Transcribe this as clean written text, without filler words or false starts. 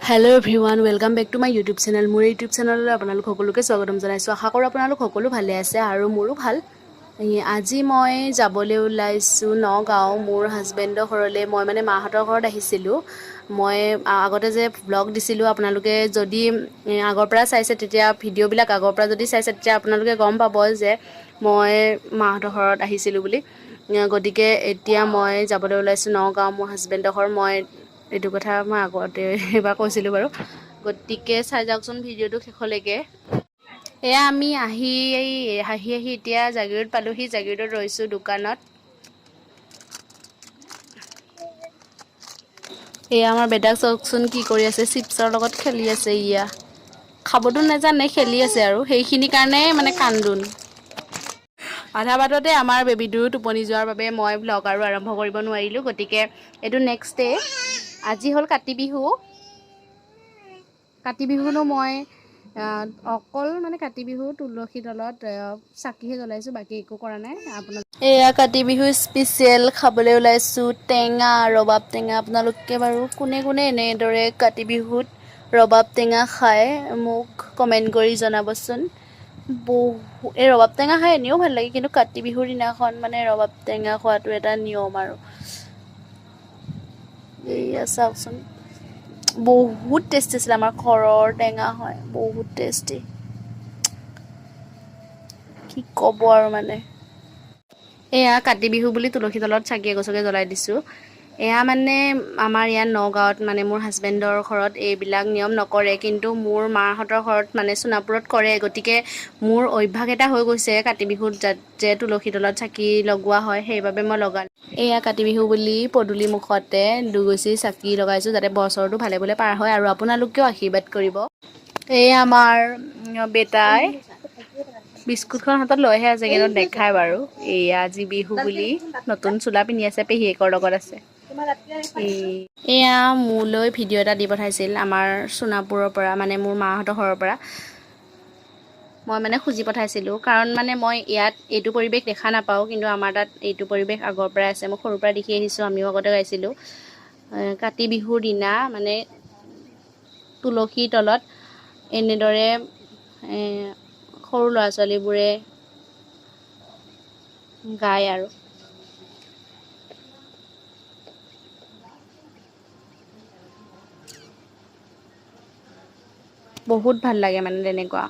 hello everyone welcome back to my YouTube channel मोर YouTube चेनेलলৈ আপোনালোক সকলোকে স্বাগতম জনাইছো আশা কৰো আপোনালোক সকলো ভালে আছে আৰু মোৰো ভাল আজি মই যাবলৈ ওলাইছো নগাঁও মোৰ হাজবেণ্ডৰ ঘৰলৈ মই মানে মাহঁতৰ ঘৰত আহিছিলো মই আগতে যে ব্লগ দিছিলো আপোনালোকে যদি আগৰ পৰা চাইছে তেতিয়া ভিডিঅ'বিলাক আগৰ পৰা যদি চাইছে তেতিয়া আপোনালোকে গম পাব যে মই মাহঁতৰ ঘৰত আহিছিলো বুলি গতিকে এতিয়া মই যাবলৈ ওলাইছো নগাঁও মোৰ হাজবেণ্ডৰ ঘৰ মই এইটো কথা মই আগতে এবাৰ কৈছিলোঁ বাৰু গতিকে চাই যাওকচোন ভিডিঅ'টো শেষলৈকে এয়া আমি আহি এতিয়া জাগিৰোড পালোহি জাগিৰোডত ৰৈছোঁ দোকানত এয়া আমাৰ বেটাক চাওকচোন কি কৰি আছে চিপছৰ লগত খেলি আছে ইয়া খাবতো নাজানে খেলি আছে আৰু সেইখিনি কাৰণে মানে কান্দোন আধা বাটতে আমাৰ বেবিটো টোপনি যোৱাৰ বাবে মই ব্লগ আৰু আৰম্ভ কৰিব নোৱাৰিলোঁ গতিকে এইটো নেক্সট ডে আজি হ'ল কাতি বিহুনো মই অকল মানে কাতি বিহু তুলসী তলত চাকিহে জ্বলাইছোঁ বাকী একো কৰা নাই আপোনালোক এয়া কাতি বিহু স্পেচিয়েল খাবলৈ ওলাইছোঁ টেঙা ৰবাব টেঙা আপোনালোকে বাৰু কোনে কোনে এনেদৰে কাতি বিহুত ৰবাব টেঙা খায় মোক কমেণ্ট কৰি জনাবচোন এই ৰবাব টেঙা খাই এনেও ভাল লাগে কিন্তু কাতি বিহুৰ দিনাখন মানে ৰবাব টেঙা খোৱাটো এটা নিয়ম আৰু এইয়া চাওকচোন বহুত টেষ্টি আছিলে আমাৰ ঘৰৰ টেঙা হয় বহুত টেষ্টি কি ক'ব আৰু মানে এয়া কাতি বিহু বুলি তুলসী তলত চাকি এগছকে জ্বলাই দিছোঁ এয়া মানে আমাৰ ইয়াত নগাঁৱত মানে মোৰ হাজবেণ্ডৰ ঘৰত এইবিলাক নিয়ম নকৰে কিন্তু মোৰ মাহঁতৰ ঘৰত মানে সোণাপুৰত কৰে গতিকে মোৰ অভ্যাস এটা হৈ গৈছে কাতি বিহুত যে তুলসী তলত চাকি লগোৱা হয় সেইবাবে মই লগালোঁ এয়া কাতি বিহু বুলি পদূলি মুখতে দুগছি চাকি লগাইছোঁ যাতে বছৰটো ভালে ভালে পাৰ হয় আৰু আপোনালোকেও আশীৰ্বাদ কৰিব এই আমাৰ বেটাই বিস্কুটখন হাতত লৈহে আছে কিন্তু দেখাই বাৰু এয়া আজি বিহু বুলি নতুন চোলা পিন্ধি আছে পেহীয়েকৰ লগত আছে এয়া মোলৈ ভিডিঅ' এটা দি পঠাইছিল আমাৰ সোণাপুৰৰ পৰা মানে মোৰ মাহঁতৰ ঘৰৰ পৰা মই মানে খুজি পঠাইছিলোঁ কাৰণ মানে মই ইয়াত এইটো পৰিৱেশ দেখা নাপাওঁ কিন্তু আমাৰ তাত এইটো পৰিৱেশ আগৰ পৰাই আছে মই সৰুৰ পৰা দেখি আহিছোঁ আমিও আগতে গাইছিলোঁ কাতি বিহুৰ দিনা মানে তুলসীৰ তলত এনেদৰে সৰু ল'ৰা ছোৱালীবোৰে গায় আৰু বহুত ভাল লাগে মানে তেনেকুৱা